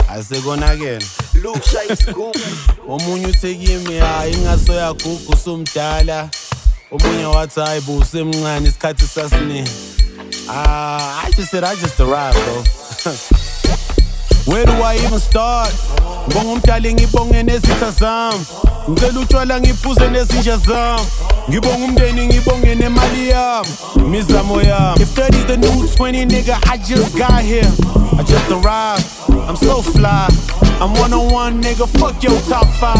Asekonakela Luke Shine Scoop omunye uthekimi hayi ingasoya gugu sumdala omunye wathi hayi bo usemncane isikhathi sasini I just arrived bro. Where do I even start? Ngibonga umdali ngibonge nezitha zami ngicela utshwala ngiphuze nezinja zami ngibonga umndeni ngibonge nemali yami mizamo yami If 30's the new 20 nigga I just got here I just arrived I'm so fly I'm one-on-one nigga fuck your top 5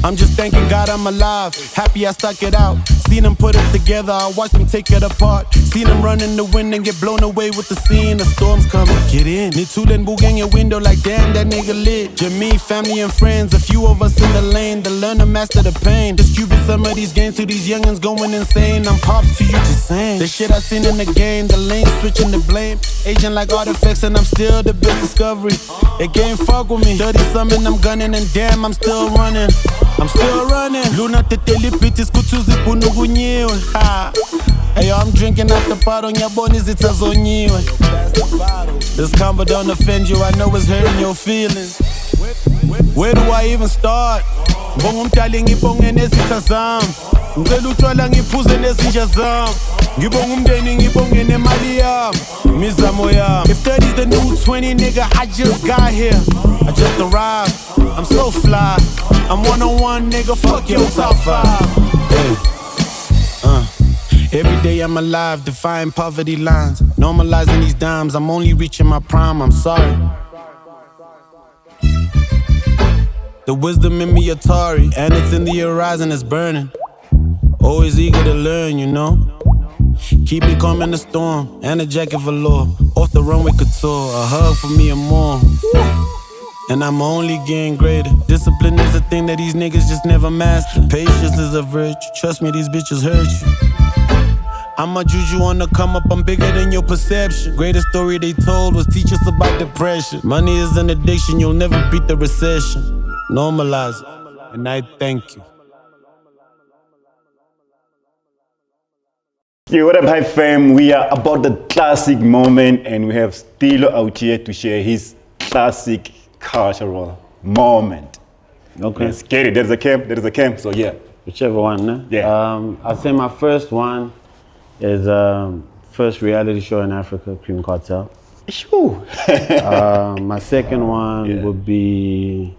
I'm just thanking God I'm alive Happy I stuck it out Seen them put it together I watched them take it apart Seen them run in the wind and get blown away with the scene The storm's coming, get in Nitulin boogang your window like damn that nigga lit Jimmy, family and friends A few of us in the lane To learn to master the pain Distribute some of these games to these youngins going insane I'm pops to you just saying The shit I seen in the game The lane switching the blame Aging like artifacts and I'm still the best discovery They can't fuck with me 30 something I'm gunning and damn I'm still running I'm still running Luna teteli bitches kutuzi punugunyiwe ha Hey yo, I'm drinking out the bottle Nyaboni zitazonyiwe This combo don't offend you I know it's hurting your feelings Where do I even start? Ngibonga umdali ngibonge nezitha zami ngicela utshwala ngiphuze nezinja zami ngibonga umndeni ngibonge nemali yami mizamo yami If 30's the new 20 nigga I just got here I just arrived I'm so fly I'm one-on-one nigga fuck your top 5 hey. Every day I'm alive defying poverty lines Normalizing these dimes I'm only reaching my prime I'm sorry The wisdom in me Atari And it's in the horizon, it's burning Always eager to learn, you know Keep me calm in the storm And a jacket velour Off the runway couture A hug for me and more And I'm only getting greater Discipline is a thing that these niggas just never master Patience is a virtue Trust me, these bitches hurt you I'm a juju on the come up, I'm bigger than your perception Greatest story they told was teach us about depression Money is an addiction, you'll never beat the recession Normalize it, and I thank you Yo, what up, Hype fam? We are about the classic moment and we have Stilo out here to share his classic cultural moment. Okay. Let's get it. There's a camp, so yeah. Whichever one, né? Yeah. I'll say my first one is first reality show in Africa, Cream Cartel. Shoo. My second one would be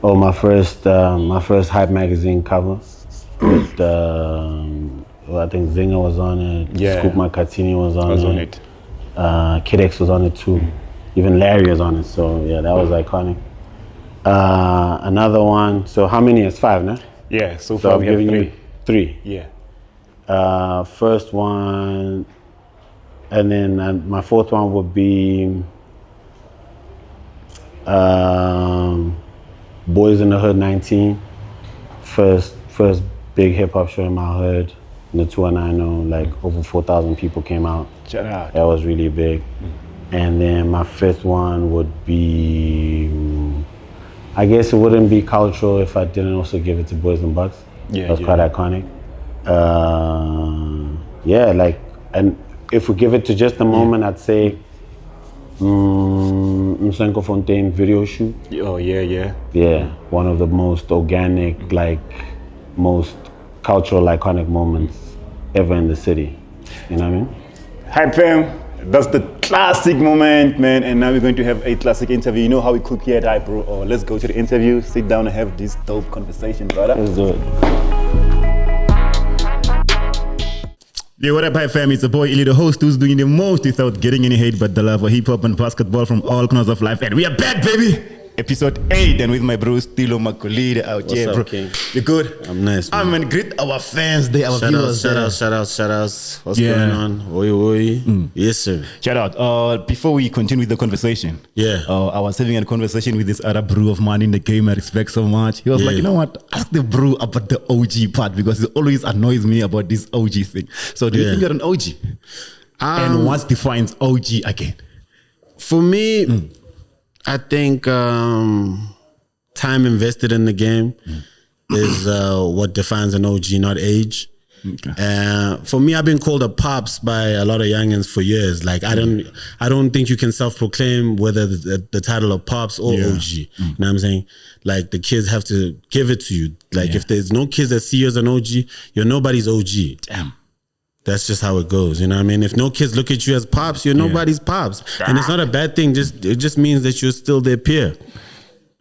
my first Hype magazine cover with I think Zinga was on it, Scoop Makatini was on it. Kid X was on it too. Even Larry was on it, so yeah, that was iconic. Another one, so how many is 5, no? Yeah, so far we have 3. 3. Yeah. First one, and then my fourth one would be Boys in the Hood 19. First big hip hop show in my hood. In the 290, like over 4,000 people came out. Shout out. That was really big. And then my fifth one would be, I guess it wouldn't be cultural if I didn't also give it to Boys and Bucks. Yeah, that was quite iconic. And if we give it to just a moment, I'd say Msenko Fontaine video shoot. Oh yeah. Yeah, one of the most organic, like most cultural iconic moments ever in the city. You know what I mean? Hype fam, that's the classic moment, man. And now we're going to have a classic interview. You know how we cook here at Hype, bro. Or let's go to the interview, sit down and have this dope conversation, brother. Let's do it. Yeah, what up, Hype fam? It's a boy Illythehost who's doing the most without getting any hate but the love for hip hop and basketball from all corners of life. And we are back, baby! Episode 8, and with my bro Stilo Magolide out here, bro. King? You good? I'm nice, man. Man, greet our fans there, our viewers. Shout outs. What's going on? Oi. Yes, sir. Shout out. Before we continue with the conversation, I was having a conversation with this other bro of mine in the game I respect so much. He was like, you know what? Ask the bro about the OG part because it always annoys me about this OG thing. So do you think you're an OG? And what defines OG again? For me, I think time invested in the game is what defines an OG, not age. For me, I've been called a pops by a lot of youngins for years. Like I don't think you can self-proclaim whether the title of pops or OG. You know what I'm saying? Like the kids have to give it to you. Like if there's no kids that see you as an OG, you're nobody's OG. Damn. That's just how it goes, you know what I mean? If no kids look at you as pops, you're nobody's pops. And it's not a bad thing, it just means that you're still their peer.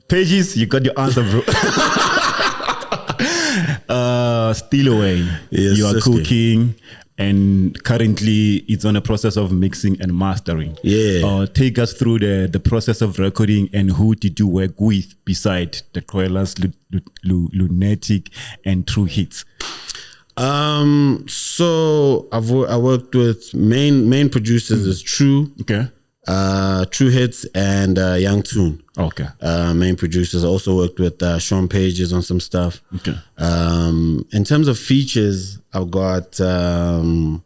Pages, you got your answer, bro. Stilo, yes, you are Sastii. cooking, and currently it's on a process of mixing and mastering. Yeah. Take us through the process of recording, and who did you work with beside the Koelas, Lunatic, and True Hits? So I worked with main producers is True, True Hits, and Young Tune. Okay. Main producers. I also worked with Sean Pages on some stuff. Okay. In terms of features, I've got some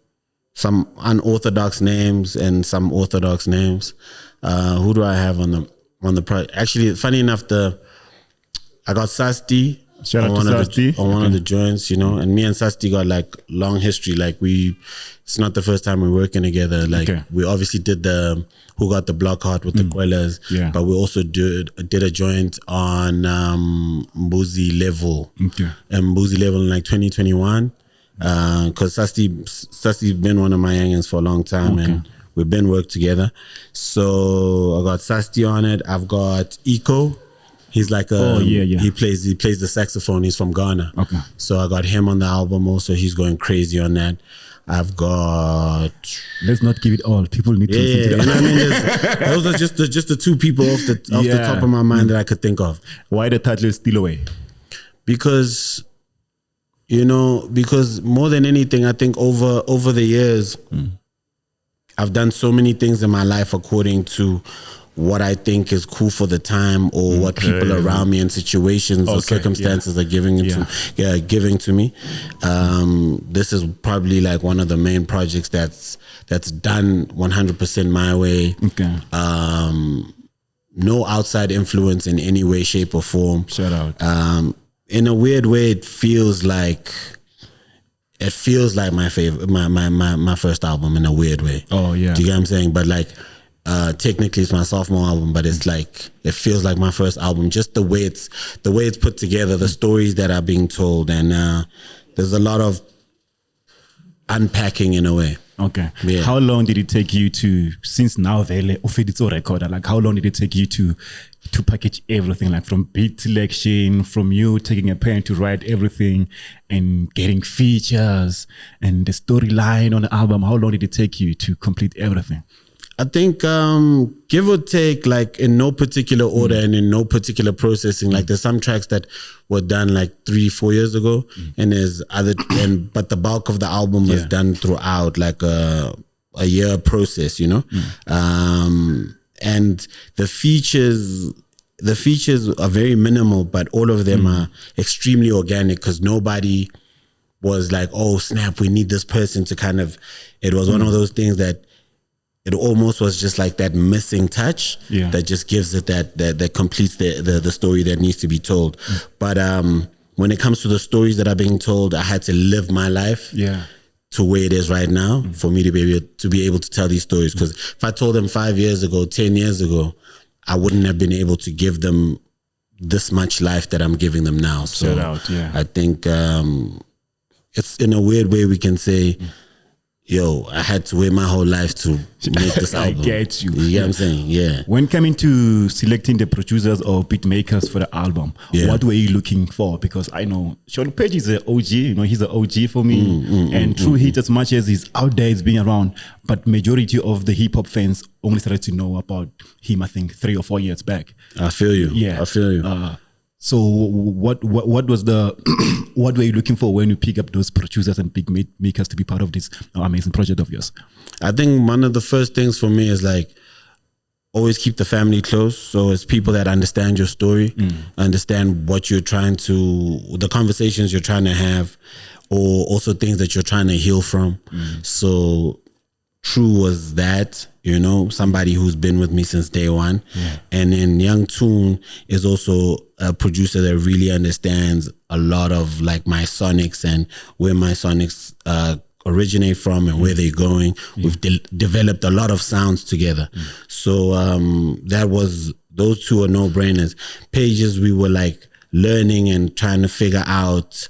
unorthodox names and some orthodox names. Who do I have on the project? Actually, funny enough, I got Sastii. Shout out to Sastii. On one of the joints, you know, and me and Sastii got like long history. Like it's not the first time we're working together. Like we obviously did the Who Got the Block Hot with the Quellas, but we also did a joint on Mbuzi Level. And Mbuzi Level in like 2021. Because Sastii's been one of my youngins for a long time and we've been worked together. So I got Sastii on it. I've got Eco. He's like he plays the saxophone. He's from Ghana. Okay. So I got him on the album also. He's going crazy on that. I've got. Let's not give it all. People need to listen to that. You know what I mean? Those are just the two people off the top of my mind that I could think of. Why the title Stilo? Because more than anything, I think over the years, I've done so many things in my life according to what I think is cool for the time, or what people around me in situations or circumstances are giving to me. This is probably like one of the main projects that's done 100% my way. No outside influence in any way, shape, or form. Shout out. In a weird way, it feels like my favorite, my first album in a weird way. Oh yeah. Do you get what I'm saying? But like, technically it's my sophomore album, but it's like it feels like my first album. Just the way it's put together, the stories that are being told, and there's a lot of unpacking in a way. Okay. Yeah. How long did it take you to, since now vele ufeditse recorder, like how long did it take you to package everything, like from beat selection, from you taking a pen to write everything and getting features and the storyline on the album? How long did it take you to complete everything? I think give or take, like in no particular order and in no particular processing. Like there's some tracks that were done like 3-4 years ago, and there's but the bulk of the album was done throughout like a year process, you know. And the features are very minimal, but all of them are extremely organic, because nobody was like, oh snap, we need this person to kind of. It was one of those things that. It almost was just like that missing touch that just gives it that completes the story that needs to be told. But when it comes to the stories that are being told, I had to live my life to where it is right now for me to be able to tell these stories. Because if I told them 5 years ago, 10 years ago, I wouldn't have been able to give them this much life that I'm giving them now. So I think it's in a weird way we can say, yo, I had to wait my whole life to make this album. I get you. You get what I'm saying? Yeah. When coming to selecting the producers or beat makers for the album, what were you looking for? Because I know Sean Page is an OG, you know, he's an OG for me. And True Hit, as much as he's out there, he's been around, but majority of the hip hop fans only started to know about him, I think, 3 or 4 years back. I feel you. Yeah. I feel you. So what was the what were you looking for when you pick up those producers and big makers to be part of this amazing project of yours? I think one of the first things for me is like always keep the family close. So it's people that understand your story, understand what you're trying to, the conversations you're trying to have, or also things that you're trying to heal from. So True was that, you know, somebody who's been with me since day one. Yeah. And then Young Toon is also a producer that really understands a lot of like my sonics and where my sonics originate from and where they're going. We've developed a lot of sounds together. So those two are no-brainers. Pages, we were like learning and trying to figure out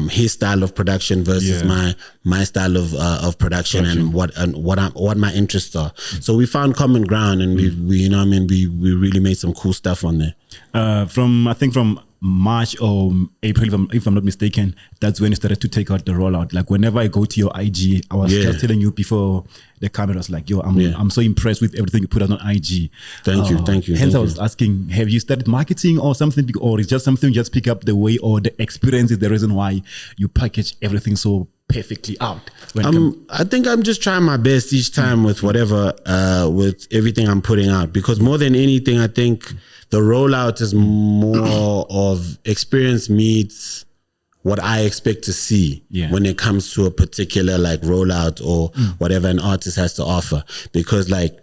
his style of production versus my style of production and what my interests are. So we found common ground, and we you know what I mean, we really made some cool stuff on there. From March or April, if I'm not mistaken, that's when you started to take out the rollout. Like whenever I go to your IG, I was just telling you before the camera was like, yo, I'm so impressed with everything you put out on IG. Thank you. Hence I was asking, have you started marketing or something, or is just something you just pick up the way, or the experience is the reason why you package everything so perfectly out? I think I'm just trying my best each time with whatever, with everything I'm putting out, because more than anything, I think the rollout is more of experience meets what I expect to see when it comes to a particular like rollout or whatever an artist has to offer. Because like,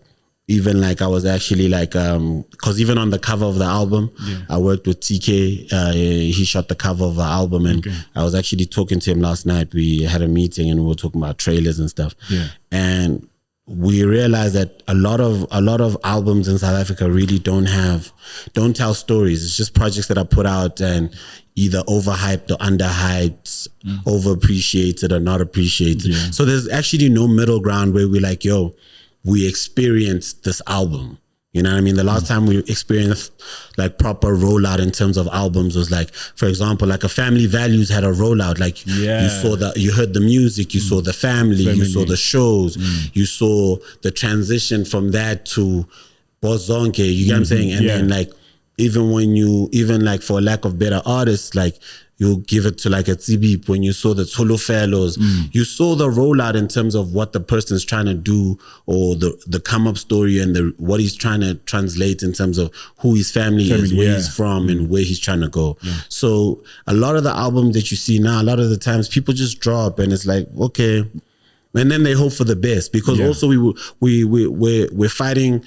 even like I was actually like, cause even on the cover of the album, I worked with TK, he shot the cover of the album, and I was actually talking to him last night. We had a meeting and we were talking about trailers and stuff. And we realized that a lot of albums in South Africa really don't tell stories. It's just projects that are put out and either overhyped or underhyped, overappreciated or not appreciated. So there's actually no middle ground where we're like, yo, we experienced this album. You know what I mean? The last time we experienced like proper rollout in terms of albums was like, for example, like a Family Values had a rollout. Like you heard the music, you saw the family, you saw the shows, you saw the transition from that to Bozonke, you get what I'm saying? And then like, even like for lack of better artists, like you give it to like a Tsibip, when you saw the Tolo Fellows, you saw the rollout in terms of what the person's trying to do, or the come up story and what he's trying to translate in terms of who his family is, where he's from and where he's trying to go. So a lot of the albums that you see now, a lot of the times people just drop and it's like, okay. And then they hope for the best, because also we're fighting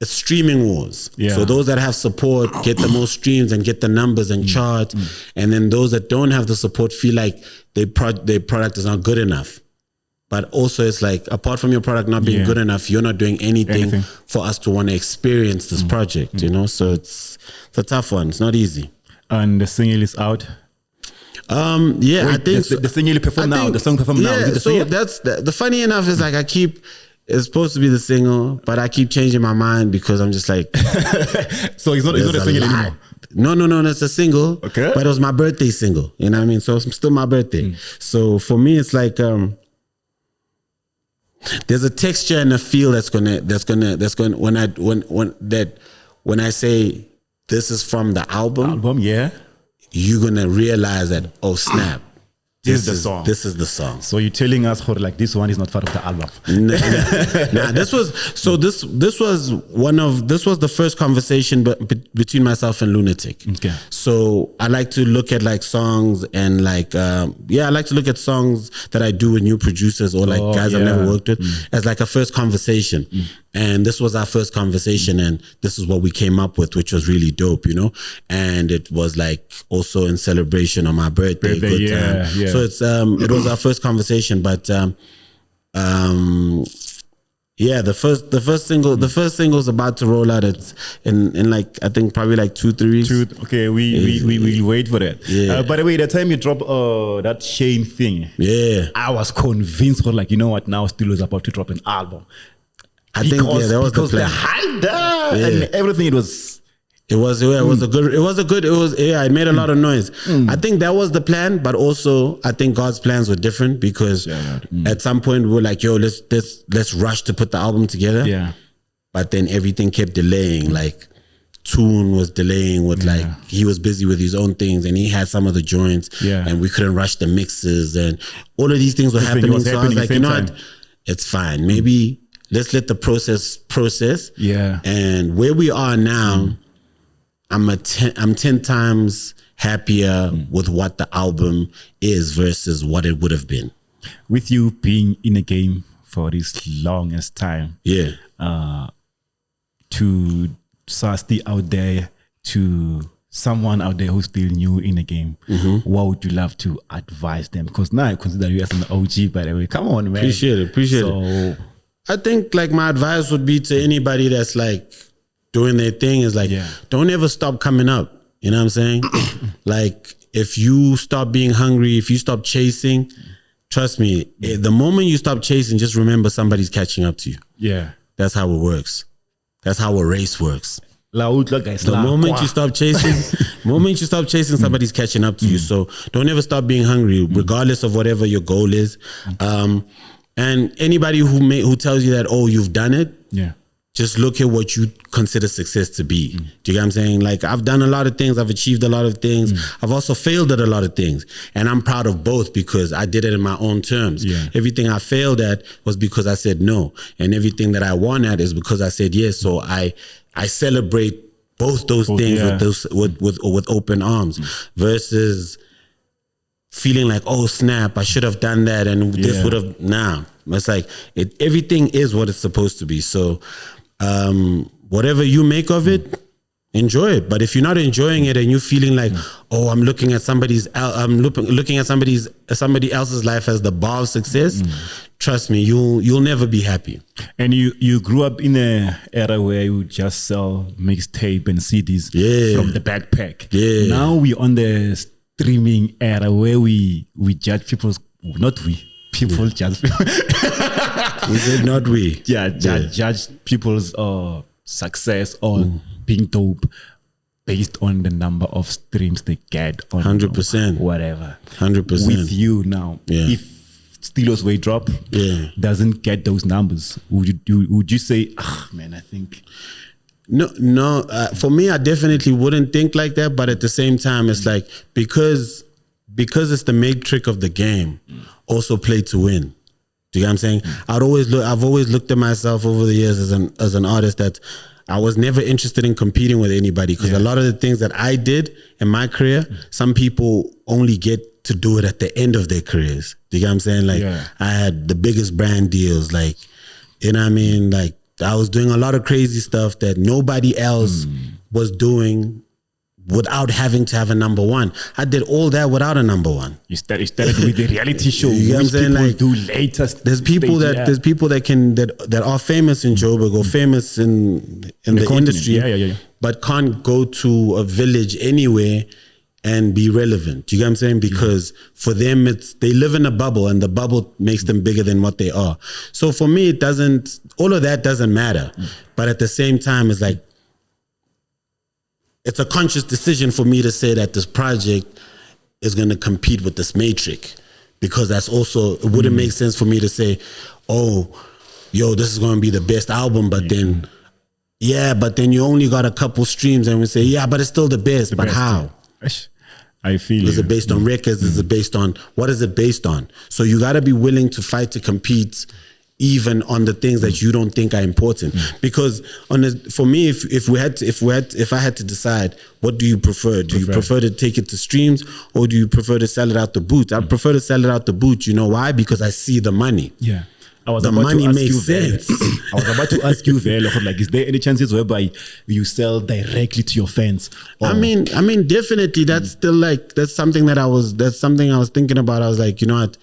streaming wars. So those that have support get the most streams and get the numbers and chart, and then those that don't have the support feel like their product is not good enough. But also it's like, apart from your product not being good enough, you're not doing anything for us to want to experience this project, you know? So it's a tough one. It's not easy. And the single is out? Wait, I think the single you perform now, the song performed now. Is it so that's the funny enough is like it's supposed to be the single, but I keep changing my mind because I'm just like, so it's not a single anymore. No, that's a single. Okay. But it was my birthday single. You know what I mean? So it's still my birthday. So for me, it's like there's a texture and a feel that's gonna when I say this is from the album, you're gonna realize that, oh snap. This is the song. So you're telling us, like, this one is not part of the album. This was the first conversation between myself and Lunatic. Okay. So I like to look at like songs and like I like to look at songs that I do with new producers or like guys I've never worked with as like a first conversation. And this was our first conversation, and this is what we came up with, which was really dope, you know. And it was like also in celebration on my birthday. So it's it was our first conversation, but the first single is about to roll out. It's in like, I think probably like 2-3 weeks. Okay, we'll wait for that. By the way, the time you drop that Shane thing, I was convinced, like, you know what, now Stilo is about to drop an album. I think that was the plan. The hype there and everything, it made a lot of noise. I think that was the plan, but also I think God's plans were different, because at some point we were like, yo, let's rush to put the album together. But then everything kept delaying. Like Toon was delaying with like, he was busy with his own things and he had some of the joints and we couldn't rush the mixes and all of these things were happening. So I was like, you know what? It's fine. Maybe let's let the process. And where we are now, I'm 10 times happier with what the album is versus what it would have been. With you being in the game for this longest time. Yeah. To Sastii out there, to someone out there who's still new in the game, what would you love to advise them? Because now I consider you as an OG, by the way. Come on, man. Appreciate it. I think like my advice would be to anybody that's like doing their thing is like, don't ever stop coming up. You know what I'm saying? Like if you stop being hungry, if you stop chasing, trust me, the moment you stop chasing, just remember somebody's catching up to you. Yeah. That's how it works. That's how a race works. The moment you stop chasing, somebody's catching up to you. So don't ever stop being hungry, regardless of whatever your goal is. And anybody who tells you that, oh, you've done it, just look at what you consider success to be. Do you get what I'm saying? Like I've done a lot of things, I've achieved a lot of things. I've also failed at a lot of things. And I'm proud of both because I did it in my own terms. Everything I failed at was because I said no. And everything that I won at is because I said yes. So I celebrate both those things with open arms versus feeling like, oh snap, I should have done that and this would have, it's like everything is what it's supposed to be. So whatever you make of it, enjoy it. But if you're not enjoying it and you're feeling like, oh, I'm looking at somebody else's life as the bar of success, trust me, you'll never be happy. And you grew up in an era where you would sell mixtape and CDs from the backpack. Now we're on the streaming era where we judge people's, not we, people judge people. We said not we. Judge people's success or being dope based on the number of streams they get on 100%. Whatever. 100%. With you now, if Stilo's Way Drop doesn't get those numbers, would you say, man, I think... No. For me, I definitely wouldn't think like that. But at the same time, it's like, because it's the matrix of the game, also play to win. Do you get what I'm saying? I've always looked at myself over the years as an artist that I was never interested in competing with anybody, because a lot of the things that I did in my career, some people only get to do it at the end of their careers. Do you get what I'm saying? Like I had the biggest brand deals, like, you know what I mean? Like I was doing a lot of crazy stuff that nobody else was doing without having to have a number one. I did all that without a number one. You started with the reality show. You know what I'm saying? Like, do latest. There's people that are famous in Joburg or famous in the industry, but can't go to a village anywhere and be relevant. Do you get what I'm saying? Because for them, they live in a bubble, and the bubble makes them bigger than what they are. So for me, all of that doesn't matter. But at the same time, it's like, it's a conscious decision for me to say that this project is going to compete with this matrix, because that's also, it wouldn't make sense for me to say, oh, yo, this is going to be the best album, but then you only got a couple streams, and we say, but it's still the best. But how? I feel Is it based on records? Is it based on, what is it based on? So you got to be willing to fight to compete even on the things that you don't think are important. Because for me, if I had to decide, what do you prefer? Do you prefer to take it to streams, or do you prefer to sell it out the boot? I prefer to sell it out the boot. You know why? Because I see the money. Yeah. The money makes sense. I was about to ask you there, like, is there any chances whereby you sell directly to your fans? Or? I mean, definitely. That's still like, that's something I was thinking about. I was like, you know what?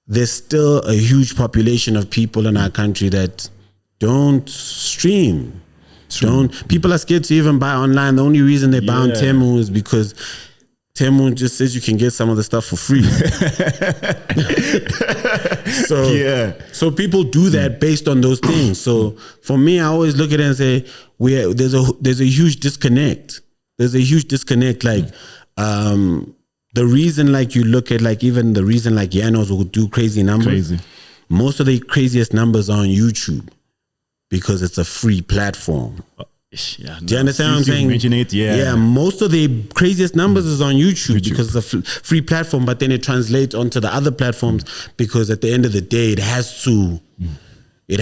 There's still a huge population of people in our country that don't stream. People are scared to even buy online. The only reason they buy on Temu is because Temu just says you can get some of the stuff for free. So people do that based on those things. So for me, I always look at it and say, there's a huge disconnect. There's a huge disconnect. Like, the reason, like, you look at, like, even the reason, like, Yanos will do crazy numbers. Most of the craziest numbers are on YouTube because it's a free platform. Do you understand what I'm saying? Mention it, most of the craziest numbers is on YouTube because it's a free platform, but then it translates onto the other platforms because at the end of the day, it has to, you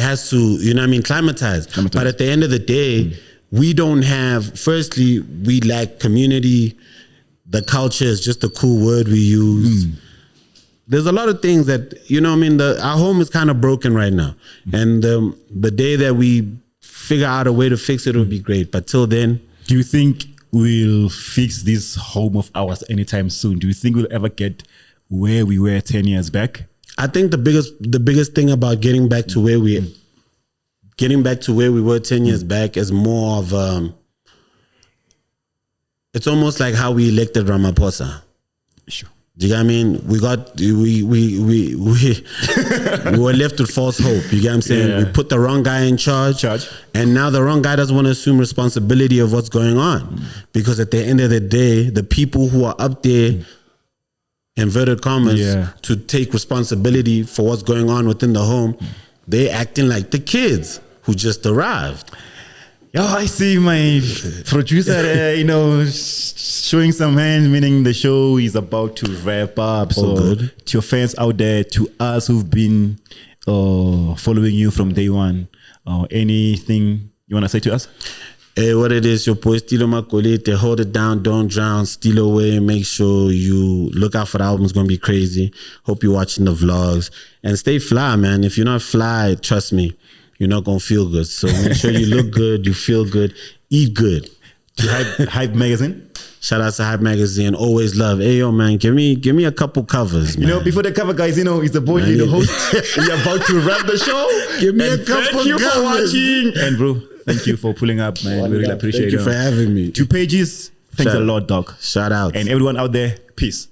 know what I mean, climatize. But at the end of the day, we don't have, firstly, we lack community. The culture is just a cool word we use. there's a lot of things that, you know what I mean, our home is kind of broken right now. And the day that we figure out a way to fix it will be great. But till then... Do you think we'll fix this home of ours anytime soon? Do you think we'll ever get where we were 10 years back? I think the biggest thing about getting back to where we were 10 years back is more of it's almost like how we elected Ramaphosa. Sure. Do you get what I mean? We were left with false hope. You get what I'm saying? Yeah. We put the wrong guy in charge. And now the wrong guy doesn't want to assume responsibility of what's going on. Because at the end of the day, the people who are up there, inverted commas, to take responsibility for what's going on within the home, they're acting like the kids who just arrived. Yo, I see my producer, showing some hands, meaning the show is about to wrap up. So to your fans out there, to us who've been following you from day one, anything you want to say to us? Hey, what it is, your boy Stilo Magolide. Hold it down, don't drown, steal away. Make sure you look out for the album. It's going to be crazy. Hope you're watching the vlogs. And stay fly, man. If you're not fly, trust me, you're not going to feel good. So make sure you look good, you feel good, eat good. Hype Magazine? Shout out to Hype Magazine. Always love. Hey, yo, man, give me a couple covers, man. Before the cover, guys, it's the boy Illythehost. We're about to wrap the show. Give me a couple Thank you covers. for watching. And bro, thank you for pulling up, man. We really appreciate it. Thank you for having me. 2 pages. Thanks a lot, dog. Shout out. And everyone out there, peace.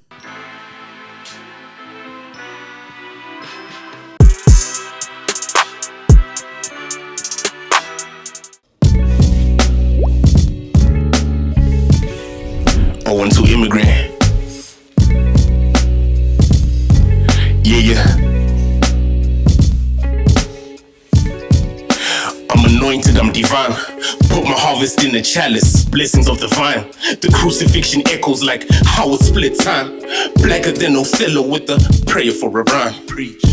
Owing to immigrant. Yeah. I'm anointed, I'm divine. Put my harvest in the chalice, blessings of the vine. The crucifixion echoes like how it split time. Blacker than Othello with a prayer for a rhyme. Preach.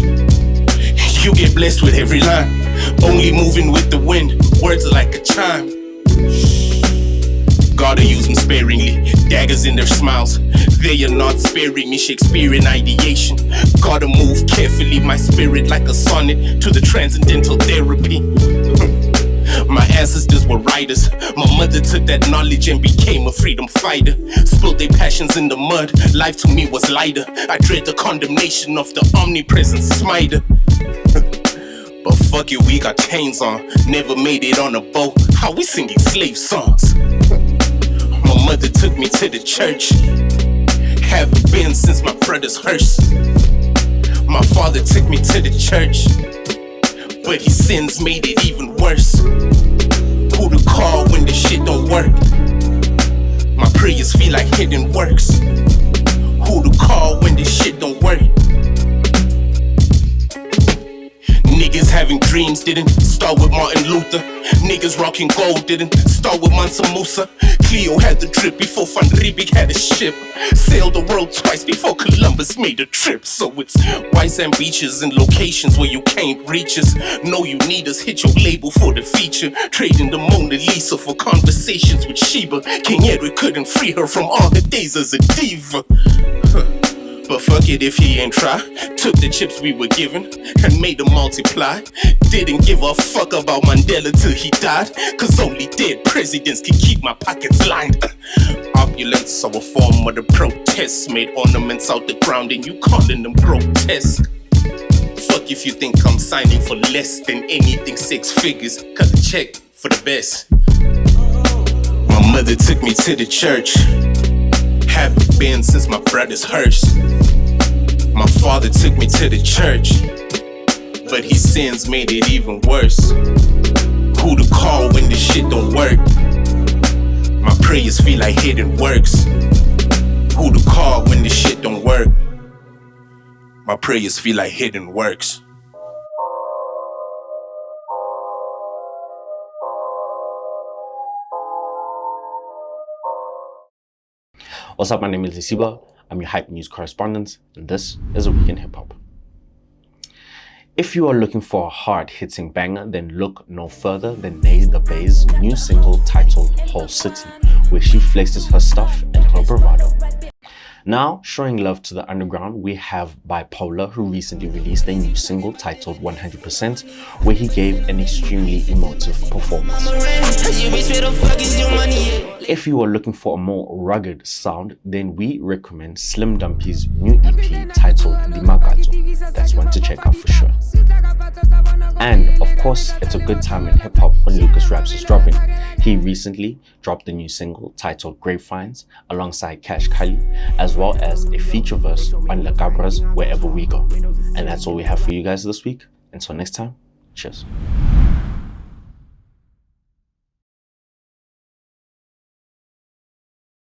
You get blessed with every line. Only moving with the wind, words like a chime. Gotta use them sparingly, daggers in their smiles. They are not sparing me, Shakespearean ideation. Gotta move carefully, my spirit like a sonnet to the transcendental therapy. My ancestors were writers. My mother took that knowledge and became a freedom fighter. Spilled their passions in the mud, life to me was lighter. I dread the condemnation of the omnipresent smiter. But fuck it, we got chains on. Never made it on a boat. How we singing slave songs? My mother took me to the church. Haven't been since my brother's hearse. My father took me to the church, but his sins made it even worse. Who to call when the shit don't work? My prayers feel like hidden works. Who to call when the shit don't work? Niggas having dreams didn't start with Martin Luther. Niggas rocking gold didn't start with Mansa Musa. Cleo had the drip before Van Riebeek had a ship. Sailed the world twice before Columbus made a trip. So it's white sand beaches and locations where you can't reach us. Know you need us, hit your label for the feature. Trading the Mona Lisa for conversations with Sheba. King Edward couldn't free her from all her days as a diva. But fuck it if he ain't try. Took the chips we were given and made them multiply. Didn't give a fuck about Mandela till he died. Cause only dead presidents can keep my pockets lined. Opulence, our form of the protest. Made ornaments out the ground and you calling them grotesque. Fuck if you think I'm signing for less than anything 6 figures. Cut the check for the best. My mother took me to the church. Haven't been since my brother's hearse. My father took me to the church, but his sins made it even worse. Who to call when the shit don't work? My prayers feel like hidden works. Who to call when the shit don't work? My prayers feel like hidden works. What's up, my name is Lesiba. I'm your Hype News correspondent, and this is A Week in Hip Hop. If you are looking for a hard-hitting banger, then look no further than Nay the Bay's new single titled Whole City, where she flexes her stuff and her bravado. Now, showing love to the underground, we have Bipolar, who recently released a new single titled 100%, where he gave an extremely emotive performance. If you are looking for a more rugged sound, then we recommend Slim Dumpy's new EP titled The Magazo. That's one to check out for sure. And of course, it's a good time in hip-hop when Lucas Raps is dropping. He recently dropped a new single titled Grapevines alongside Cash Kali, as well as a feature verse on La Cabra's Wherever We Go. And that's all we have for you guys this week. Until next time, cheers.